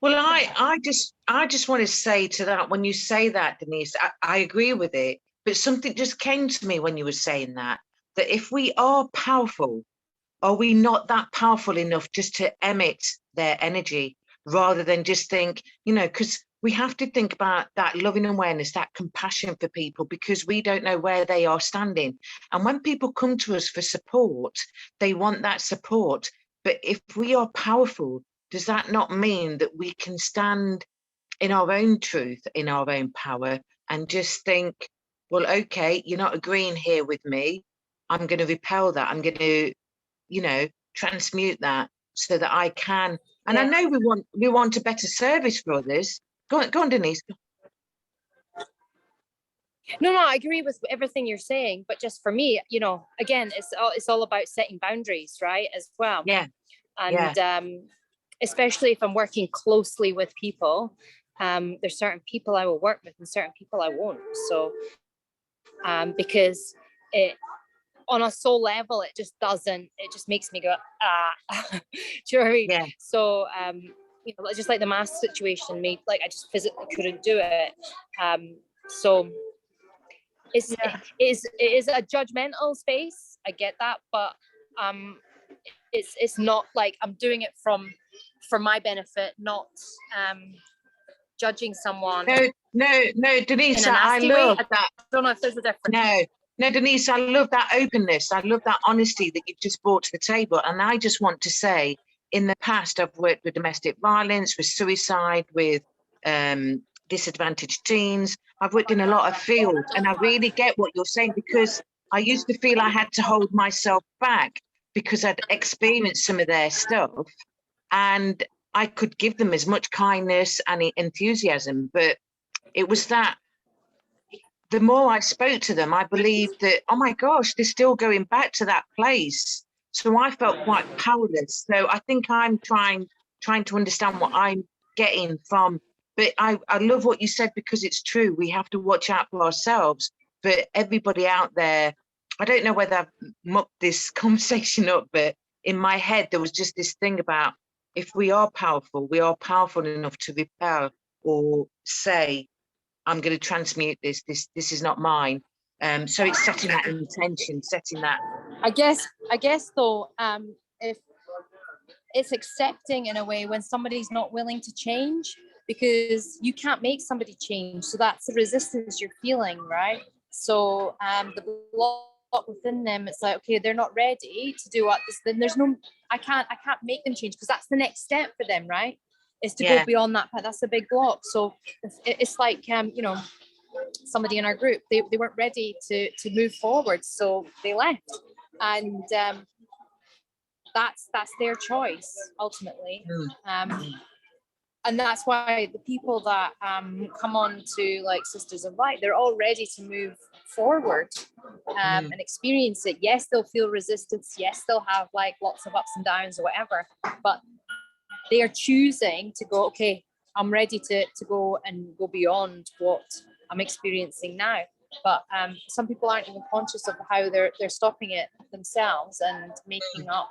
Well, I just want to say to that, when you say that, Deniz, I agree with it, but something just came to me when you were saying that if we are powerful, are we not that powerful enough just to emit their energy rather than just think, because we have to think about that loving awareness, that compassion for people, because we don't know where they are standing. And when people come to us for support, they want that support. But if we are powerful, does that not mean that we can stand in our own truth, in our own power, and just think, well, okay, you're not agreeing here with me. I'm going to repel that. I'm going to, transmute that so that I can. And I know we want a better service for others. Go on, Deniz. No, I agree with everything you're saying, but just for me, again, it's all about setting boundaries, right? As well. Yeah. And especially if I'm working closely with people, there's certain people I will work with and certain people I won't. So, because on a soul level, it just makes me go, do you know what I mean? Yeah. So, just like the mask situation made, like I just physically couldn't do it. So it is a judgmental space. I get that, but it's not like I'm doing it for my benefit, not judging someone. No, Deniz, I love that. I don't know if there's a difference. No, Deniz, I love that openness. I love that honesty that you've just brought to the table. And I just want to say, in the past, I've worked with domestic violence, with suicide, with disadvantaged teens. I've worked in a lot of fields, and I really get what you're saying, because I used to feel I had to hold myself back because I'd experienced some of their stuff, and I could give them as much kindness and enthusiasm, but it was that the more I spoke to them, I believed that, oh my gosh, they're still going back to that place. So I felt quite powerless. So I think I'm trying to understand what I'm getting from, but I love what you said, because it's true. We have to watch out for ourselves, but everybody out there, I don't know whether I've mucked this conversation up, but in my head, there was just this thing about, if we are powerful enough to repel or say, I'm going to transmute this is not mine. So it's setting that intention, setting that. I guess though, if it's accepting in a way when somebody's not willing to change, because you can't make somebody change. So that's the resistance you're feeling, right? So the block within them, it's like, okay, they're not ready to do what this, then there's no, I can't make them change, because that's the next step for them, right? Is to go beyond that. That's a big block. So it's like, somebody in our group, they weren't ready to move forward, so they left, and that's their choice ultimately. And that's why the people that come on to like Sisters of Light, they're all ready to move forward and experience it. Yes, they'll feel resistance. Yes, they'll have like lots of ups and downs or whatever, but they are choosing to go, okay, I'm ready to go and go beyond what I'm experiencing now. But some people aren't even conscious of how they're stopping it themselves and making up,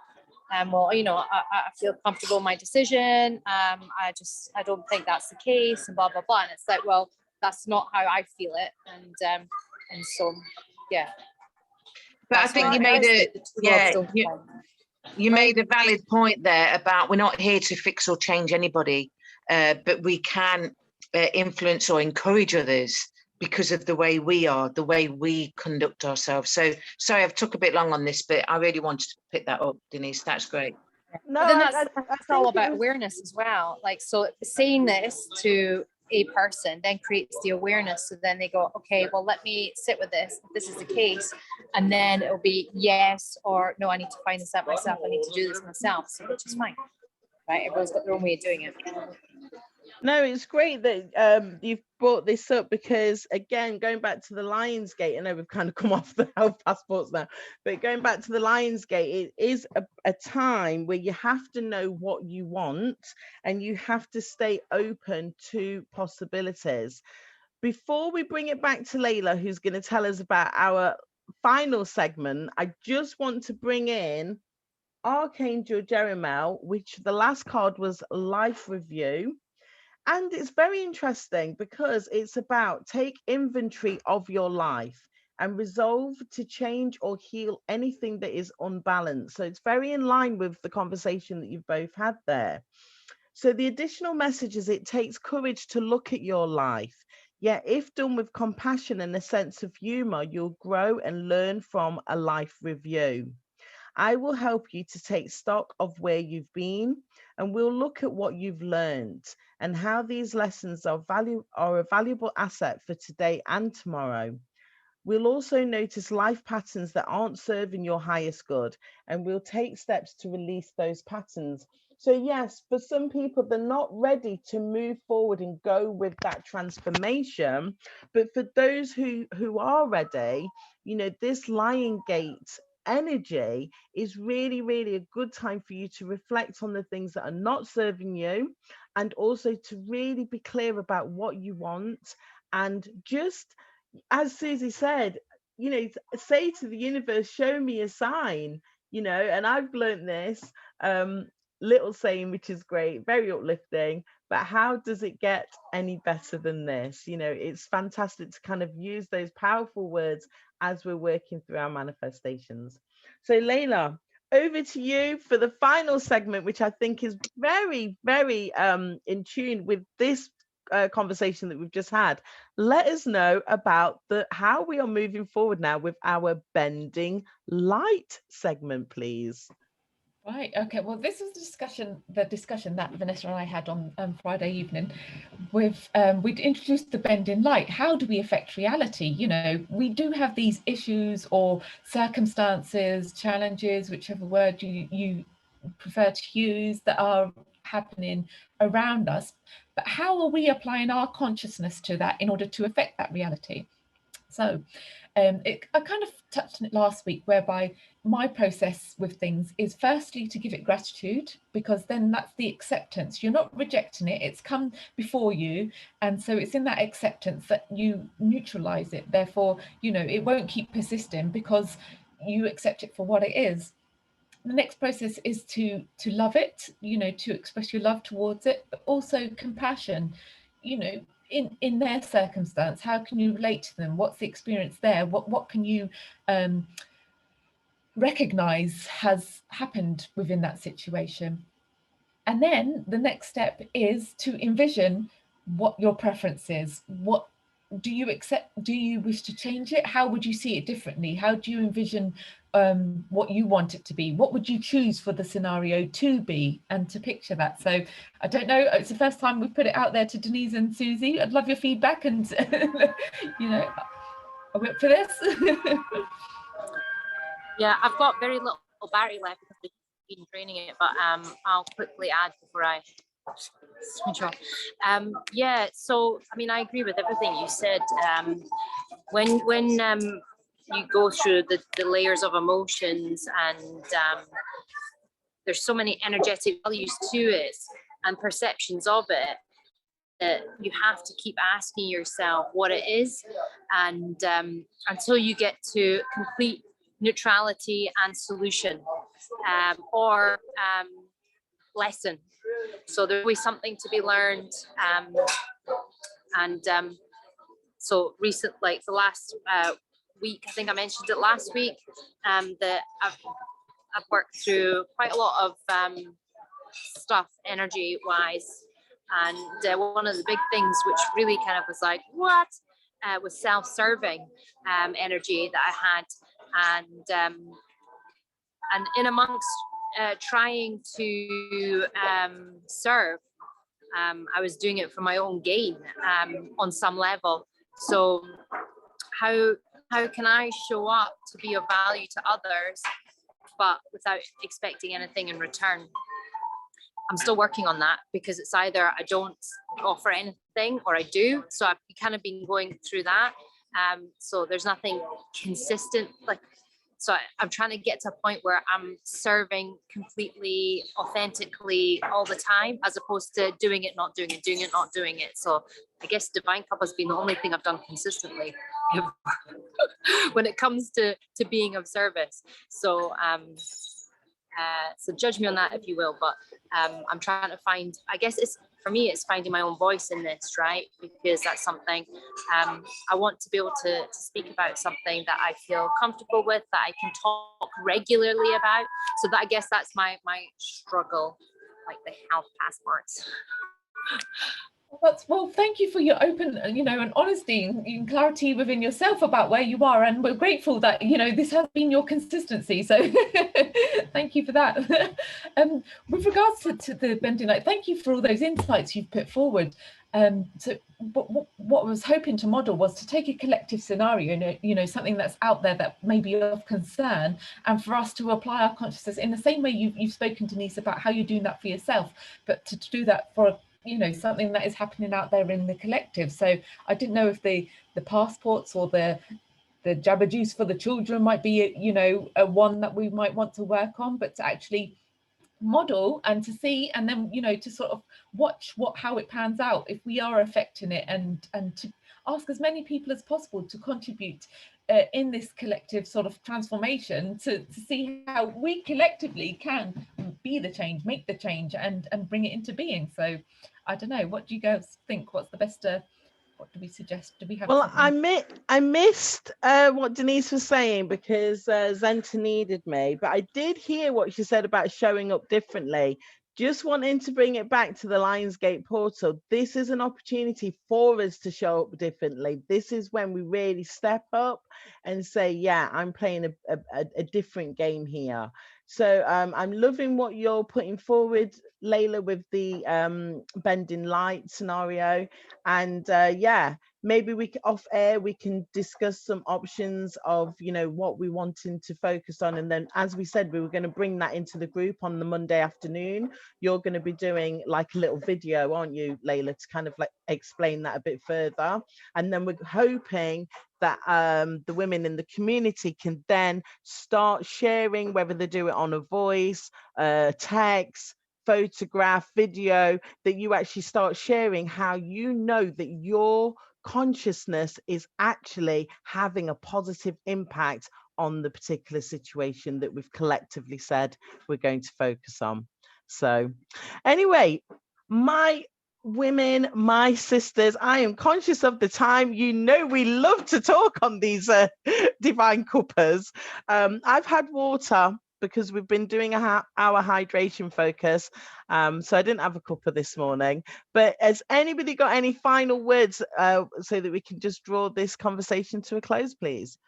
well, I feel comfortable in my decision. I don't think that's the case, and blah, blah, blah. And it's like, well, that's not how I feel it. And so, yeah. But I think you made you made a valid point there about, we're not here to fix or change anybody, but we can influence or encourage others because of the way we are, the way we conduct ourselves. So sorry, I've took a bit long on this, but I really wanted to pick that up, Deniz. That's great. No, then that's all about awareness as well. Like, so saying this to a person then creates the awareness. So then they go, okay, well, let me sit with this. If this is the case, and then it'll be yes or no, I need to find this out myself. I need to do this myself. So which is fine, right? Everyone's got their own way of doing it. No, it's great that you've brought this up, because again, going back to the Lionsgate, I know we've kind of come off the health passports now, but going back to the Lionsgate, it is a time where you have to know what you want and you have to stay open to possibilities. Before we bring it back to Layla, who's going to tell us about our final segment, I just want to bring in Archangel Jeremiah, which the last card was Life Review. And it's very interesting because it's about take inventory of your life and resolve to change or heal anything that is unbalanced. So it's very in line with the conversation that you've both had there. So the additional message is it takes courage to look at your life. Yet, if done with compassion and a sense of humor, you'll grow and learn from a life review. I will help you to take stock of where you've been, and we'll look at what you've learned and how these lessons are a valuable asset for today and tomorrow. We'll also notice life patterns that aren't serving your highest good, and we'll take steps to release those patterns. So, yes, for some people, they're not ready to move forward and go with that transformation. But for those who are ready, this Lion Gate energy is really, really a good time for you to reflect on the things that are not serving you, and also to really be clear about what you want, and just as Susie said, say to the universe, show me a sign, and I've learned this little saying, which is great, very uplifting, but how does it get any better than this? It's fantastic to kind of use those powerful words as we're working through our manifestations. So Layla, over to you for the final segment, which I think is very, very in tune with this conversation that we've just had. Let us know about how we are moving forward now with our bending light segment, please. Right. Okay. Well, this is the discussion that Vanessa and I had on Friday evening. We'd introduced the bend in light. How do we affect reality? We do have these issues or circumstances, challenges, whichever word you prefer to use, that are happening around us. But how are we applying our consciousness to that in order to affect that reality? So I kind of touched on it last week, whereby my process with things is firstly to give it gratitude, because then that's the acceptance. You're not rejecting it, it's come before you, and so it's in that acceptance that you neutralize it. Therefore, it won't keep persisting because you accept it for what it is. The next process is to love it, to express your love towards it, but also compassion. In their circumstance, how can you relate to them? What's the experience there? What can you recognize has happened within that situation? And then the next step is to envision what your preference is. What do you accept? Do you wish to change it? How would you see it differently? How do you envision what you want it to be? What would you choose for the scenario to be, and to picture that? So I don't know, it's the first time we've put it out there to Deniz and Suzie. I'd love your feedback, and are we up for this? Yeah, I've got very little battery left because we've been draining it, but I'll quickly add before I switch off. Yeah, so I mean, I agree with everything you said. When you go through the layers of emotions, and there's so many energetic values to it and perceptions of it, that you have to keep asking yourself what it is, and until you get to complete neutrality and solution, or lesson. So there's always something to be learned, and so recent, like the last week, I think I mentioned it last week, that I've worked through quite a lot of stuff energy wise, and one of the big things which really kind of was like, what, was self-serving energy that I had, and in amongst trying to serve, I was doing it for my own gain on some level. So how can I show up to be of value to others, but without expecting anything in return? I'm still working on that, because it's either I don't offer anything or I do. So I've kind of been going through that. So there's nothing consistent. I'm trying to get to a point where I'm serving completely authentically all the time, as opposed to doing it, not doing it, doing it, not doing it. So I guess Divine Cuppa has been the only thing I've done consistently when it comes to being of service. So so judge me on that if you will, but I'm trying to find, I guess for me it's finding my own voice in this, right? Because that's something I want to be able to speak about, something that I feel comfortable with, that I can talk regularly about. So that, I guess that's my struggle, like the health passports. Well, thank you for your open, and honesty and clarity within yourself about where you are, and we're grateful that this has been your consistency. So thank you for that. With regards to the bending light, thank you for all those insights you've put forward. So what I was hoping to model was to take a collective scenario, something that's out there that may be of concern, and for us to apply our consciousness in the same way you've spoken, Deniz, about how you're doing that for yourself, but to do that for something that is happening out there in the collective. So I didn't know if the passports or the jabba juice for the children might be a one that we might want to work on, but to actually model and to see, and then to sort of watch how it pans out, if we are affecting it, and to ask as many people as possible to contribute in this collective sort of transformation, to see how we collectively can be the change, make the change, and bring it into being. So I don't know, what do you guys think? What's the best what do we suggest? Do we have Well, something? I missed what Deniz was saying because Zenta needed me, but I did hear what she said about showing up differently. Just wanting to bring it back to the Lionsgate portal. This is an opportunity for us to show up differently. This is when we really step up and say, yeah, I'm playing a different game here. So I'm loving what you're putting forward, Layla, with the bending light scenario. And yeah, maybe off air we can discuss some options of what we wanting to focus on, and then, as we said, we were going to bring that into the group on the Monday afternoon. You're going to be doing like a little video, aren't you, Layla, to kind of like explain that a bit further, and then we're hoping that the women in the community can then start sharing, whether they do it on a voice, text, photograph, video, that you actually start sharing how that your consciousness is actually having a positive impact on the particular situation that we've collectively said we're going to focus on. So anyway, my women, my sisters, I am conscious of the time. We love to talk on these divine cuppas. I've had water because we've been doing our hydration focus. So I didn't have a cuppa this morning. But has anybody got any final words so that we can just draw this conversation to a close, please?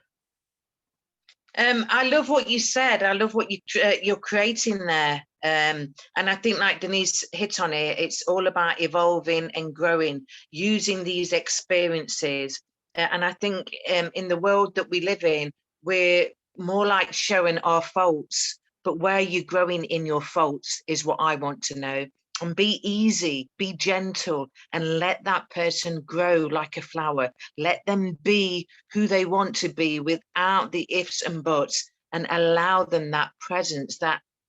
I love what you said. I love what you're creating there. And I think, like Deniz hit on it, it's all about evolving and growing, using these experiences. And I think in the world that we live in, we're more like showing our faults, but where you're growing in your faults is what I want to know. And be easy, be gentle, and let that person grow like a flower. Let them be who they want to be without the ifs and buts, and allow them that presence,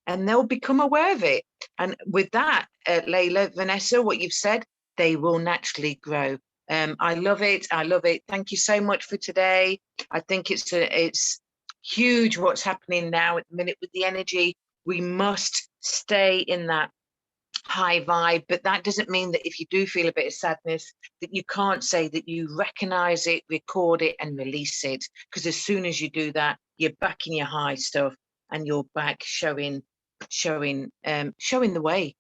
and they'll become aware of it. And with that, Layla, Vanessa, what you've said, they will naturally grow. I love it. I love it. Thank you so much for today. I think it's huge what's happening now at the minute with the energy. We must stay in that high vibe, but that doesn't mean that if you do feel a bit of sadness that you can't say that you recognize it, record it, and release it, because as soon as you do that, you're back in your high stuff and you're back showing the way.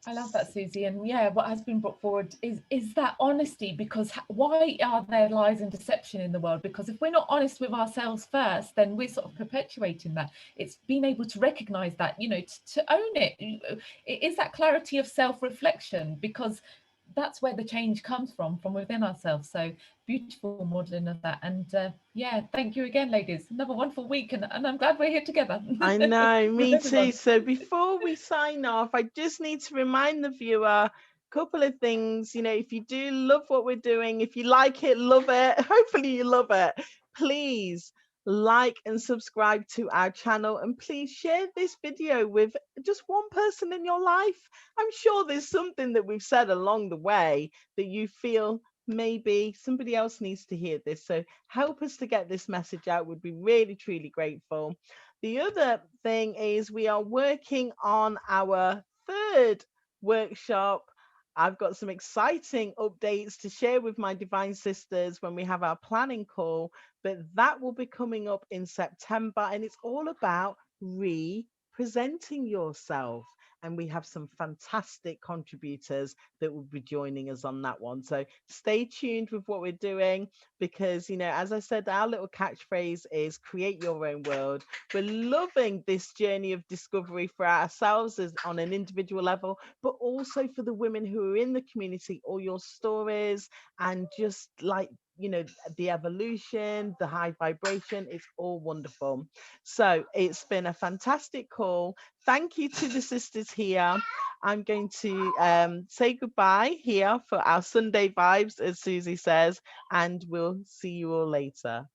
I love that, Suzie. And yeah, what has been brought forward is that honesty, because why are there lies and deception in the world? Because if we're not honest with ourselves first, then we're sort of perpetuating that. It's being able to recognize that, to own it. It is that clarity of self-reflection, because that's where the change comes from within ourselves. So beautiful modeling of that. And yeah, thank you again, ladies. Another wonderful week, and I'm glad we're here together. I know, me With everyone. too. So before we sign off, I just need to remind the viewer a couple of things. You know, if you do love what we're doing, if you like it, love it, hopefully you love it, please like and subscribe to our channel, and please share this video with just one person in your life. I'm sure there's something that we've said along the way that you feel maybe somebody else needs to hear this. So help us to get this message out. Would be really, truly grateful. The other thing is we are working on our third workshop. I've got some exciting updates to share with my divine sisters when we have our planning call, but that will be coming up in September, and it's all about representing yourself. And we have some fantastic contributors that will be joining us on that one. So stay tuned with what we're doing, because, you know, as I said, our little catchphrase is create your own world. We're loving this journey of discovery for ourselves as on an individual level, but also for the women who are in the community. All your stories and just like, you know, the evolution, the high vibration, it's all wonderful. So it's been a fantastic call. Thank you to the sisters here. I'm going to say goodbye here for our Sunday vibes, as Susie says, and we'll see you all later.